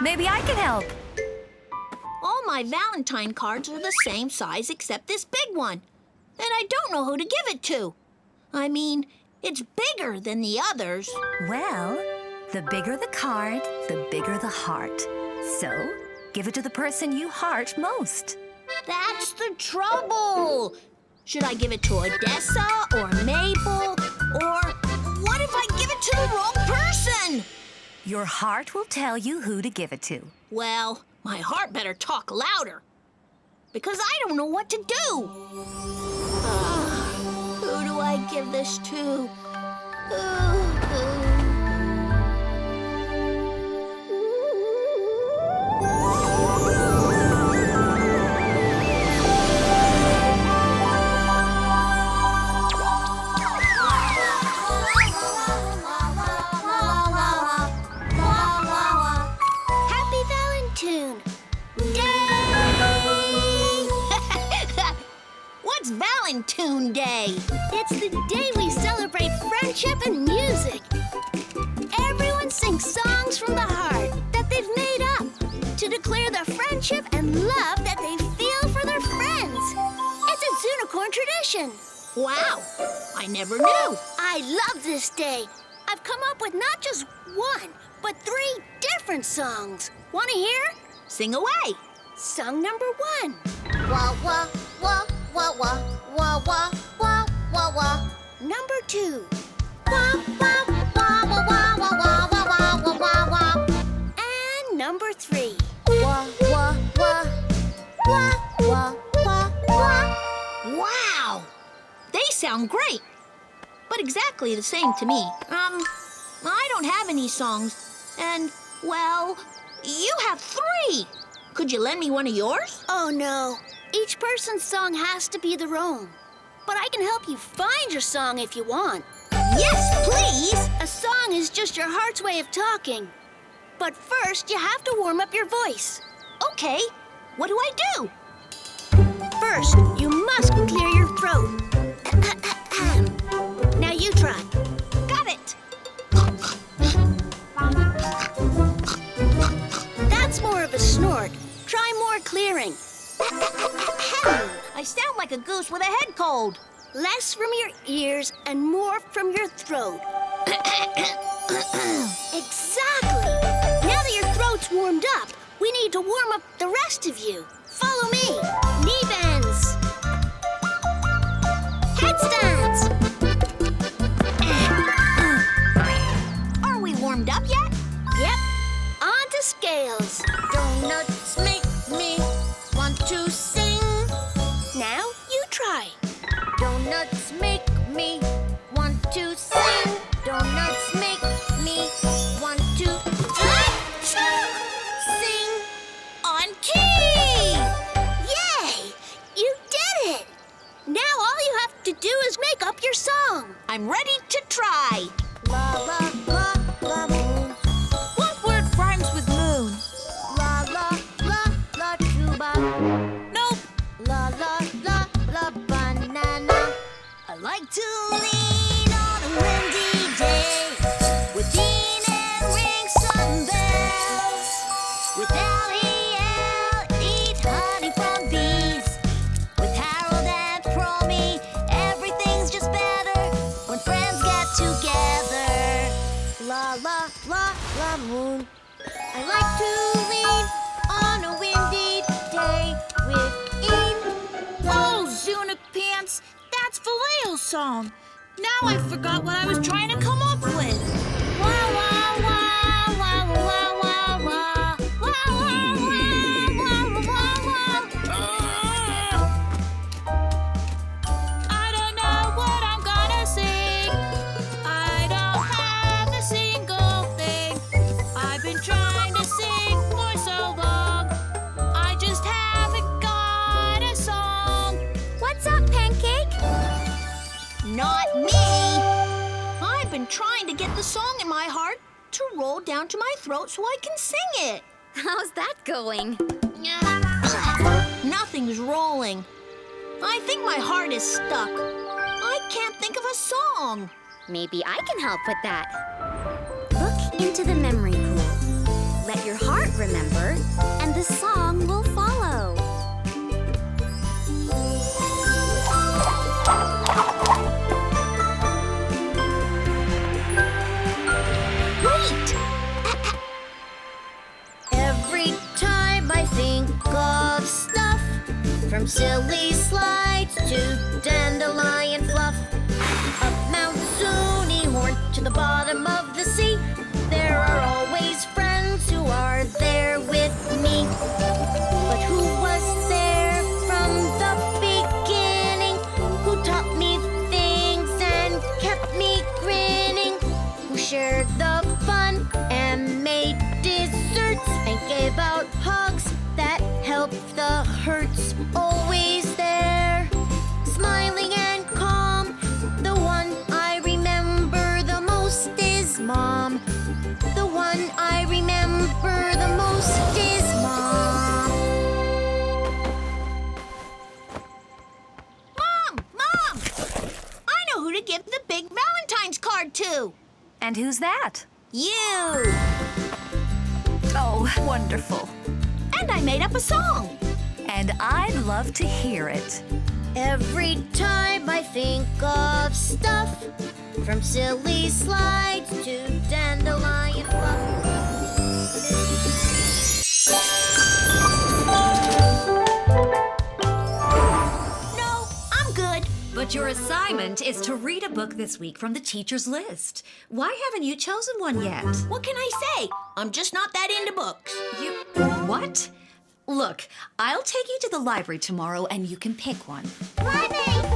Maybe I can help. All my Valentine cards are the same size except this big one. And I don't know who to give it to. I mean, it's bigger than the others. Well, the bigger the card, the bigger the heart. So, give it to the person you heart most. That's the trouble. Should I give it to Odessa or Mabel? Or what if I give it to the wrong person? Your heart will tell you who to give it to. Well, my heart better talk louder. Because I don't know what to do. Who do I give this to? Happy Valentine Day! What's Valentine Day? It's the day we celebrate friendship and music. Everyone sings songs from the heart that they've made up to declare their friendship and love that they feel for their friends. It's a Zoonicorn tradition. Wow, I never knew. I love this day. I've come up with not just one, but 3 different songs. Want to hear? Sing away. Song number 1. Wah, wah, wah, wah, wah, wah, wah, wah, wah, wah. Number 2. Wah, wah, wah, wah, wah, wah, wah, wah, wah, wah, wah. And number 3. Wah, wah, wah, wah, wah, wah, wah. Wow, they sound great, but exactly the same to me. I don't have any songs, and, well, you have 3. Could you lend me one of yours? Oh, no. Each person's song has to be their own. But I can help you find your song if you want. Yes, please. A song is just your heart's way of talking. But first, you have to warm up your voice. Okay, what do I do? First, you must clear your throat. Now you try. Got it. That's more of a snort. Try more clearing. I sound like a goose with a head cold. Less from your ears and more from your throat. Exactly. Now that your throat's warmed up, we need to warm up the rest of you. Follow me. Knee bends. Headstands. Are we warmed up yet? Yep. On to scales. Donuts make me want to sing. Now you try. Donuts make me want to sing. Donuts make me want to sing. On key! Yay! You did it! Now all you have to do is make up your song. I'm ready to try. La la la la moon. What word rhymes with moon? La la la la tuba. Nope. La la la la banana. I like to lean on a windy day with Dean and ring some bells. With Aliel, eat honey from bees. With Harold and Promi, everything's just better when friends get together. La la la la moon. I like to lean on a windy day with Eve. Oh, Zoonipants, that's Valeo's song. Now I forgot what I was trying to come up with. Wah wah wah wah wah wah wah wah wah wah wah wah. I don't know what I'm gonna sing. I don't have a single thing. I've been trying to sing for so long. I just haven't got a song. What's up, Pancake? Not me. I've been trying to get the song in my heart to roll down to my throat so I can sing it. How's that going? Nothing's rolling. I think my heart is stuck. I can't think of a song. Maybe I can help with that. Look into the memory pool. Let your heart remember the song will follow. Wait! Every time I think of stuff, from silly slides to dandelion fluff, up Mount Zoonicorn to the bottom of the sea, there are always friends who are there with me. But who was there from the beginning? Who taught me things and kept me grinning? Who shared the fun and made desserts and gave out hugs that helped the hurts? Always there, smiling and calm. The one I remember the most is Mom. The one I remember the most is Mom. Mom! I know who to give the big Valentine's card to. And who's that? You! Oh, wonderful. And I made up a song. And I'd love to hear it. Every time I think of stuff, from silly slides to dandelion fluff. No, I'm good. But your assignment is to read a book this week from the teacher's list. Why haven't you chosen one yet? What can I say? I'm just not that into books. You... what? Look, I'll take you to the library tomorrow and you can pick one. Library!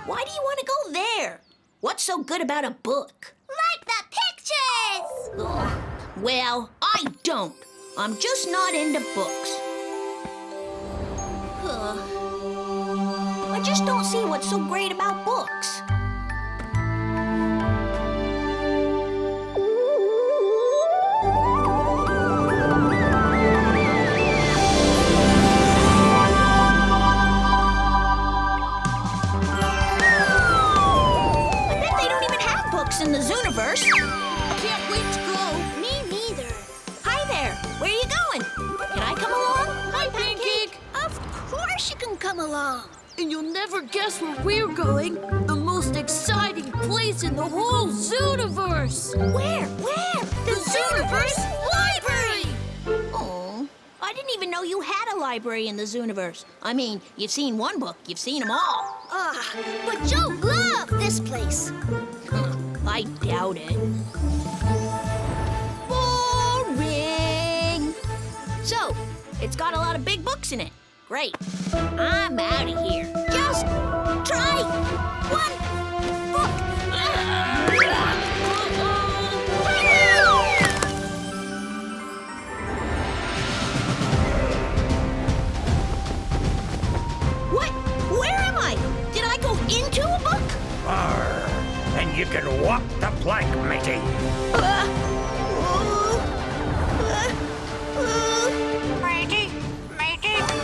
Why do you want to go there? What's so good about a book? Like the pictures! Ugh. Well, I don't. I'm just not into books. I just don't see what's so great about books. I bet they don't even have books in the Zooniverse. Can't wait to go. Me neither. Hi there. Where are you going? Can I come along? Hi, Pancake. Of course you can come along. And you'll never guess where we're going. The most exciting place in the whole Zooniverse. Where? The Zooniverse Library! Oh, I didn't even know you had a library in the Zooniverse. I mean, you've seen one book, you've seen them all. But you'll love this place. I doubt it. Boring! So, it's got a lot of big books in it. Great. I'm out of here. Just try one book. What? Where am I? Did I go into a book? Arr, and you can walk the plank, matey.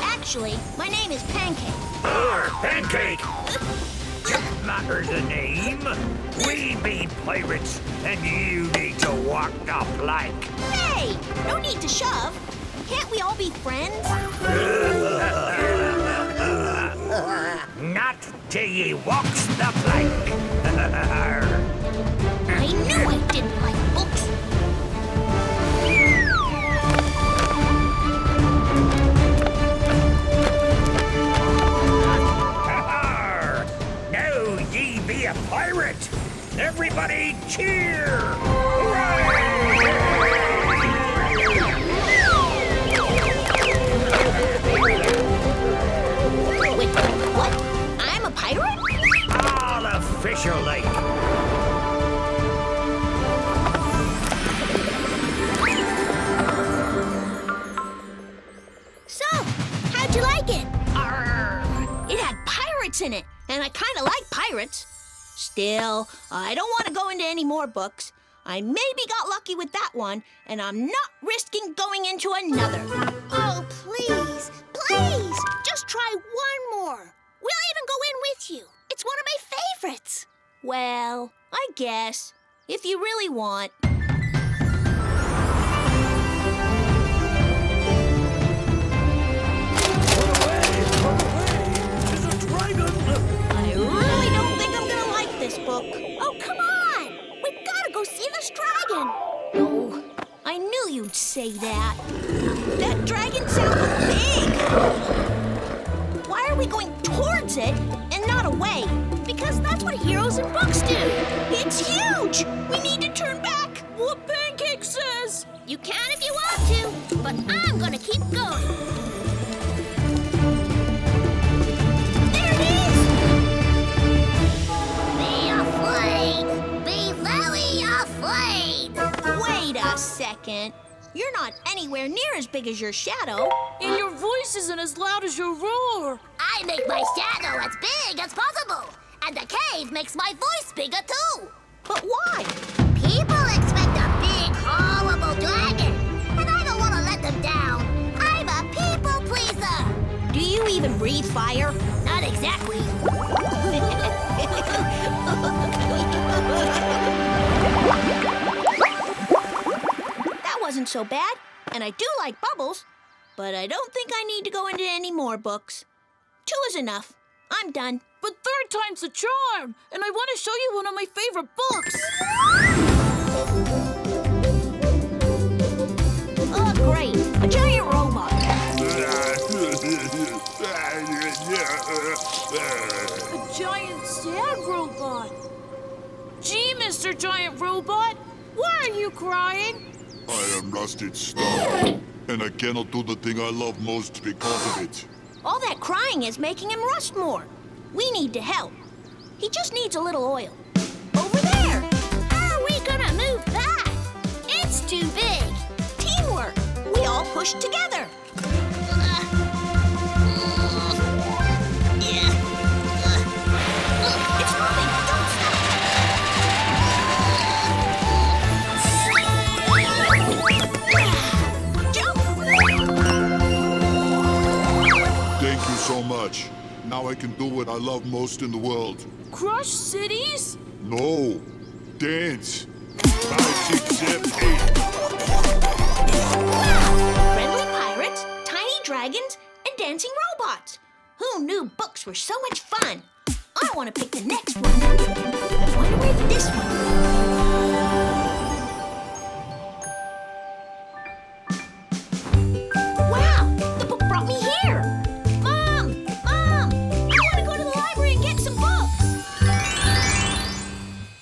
Actually, my name is Pancake. Arr, Pancake! Don't matter the name. We be pirates, and you need to walk the plank. Hey, no need to shove. Can't we all be friends? Not till ye walks the plank. I knew I didn't like books. Arr, now ye be a pirate. Everybody cheer! Wait, what? I'm a pirate? All officially. So, how'd you like it? Arr, it had pirates in it, and I kind of like pirates. Still, I don't want to go into any more books. I maybe got lucky with that one, and I'm not risking going into another. Oh, please, please, just try one more. We'll even go in with you. It's one of my favorites. Well, I guess, if you really want. That dragon sounds big. Why are we going towards it and not away? Because that's what heroes in books do. It's huge. We need to turn back. What Pancake says. You can if you want to, but I'm gonna keep going. There it is. Be afraid. Be very afraid. Wait a second. You're not anywhere near as big as your shadow. And your voice isn't as loud as your roar. I make my shadow as big as possible. And the cave makes my voice bigger too. But why? People expect a big, horrible dragon. And I don't want to let them down. I'm a people pleaser. Do you even breathe fire? Not exactly. That wasn't so bad. And I do like bubbles. But I don't think I need to go into any more books. 2 is enough. I'm done. But 3rd time's a charm. And I want to show you one of my favorite books. Oh, great. A giant robot. A giant sad robot. Gee, Mr. Giant Robot, why are you crying? I am rusted stone, and I cannot do the thing I love most because of it. All that crying is making him rust more. We need to help. He just needs a little oil. Over there! How are we gonna move that? It's too big. Teamwork! We all push together. It's moving! Don't stop! Jump! Thank you so much. Now I can do what I love most in the world. Crush cities? No, dance. 5, 6, 7, 8. Friendly pirates, tiny dragons, and dancing robots. Who knew books were so much fun? I want to pick the next one. I wonder where this one is.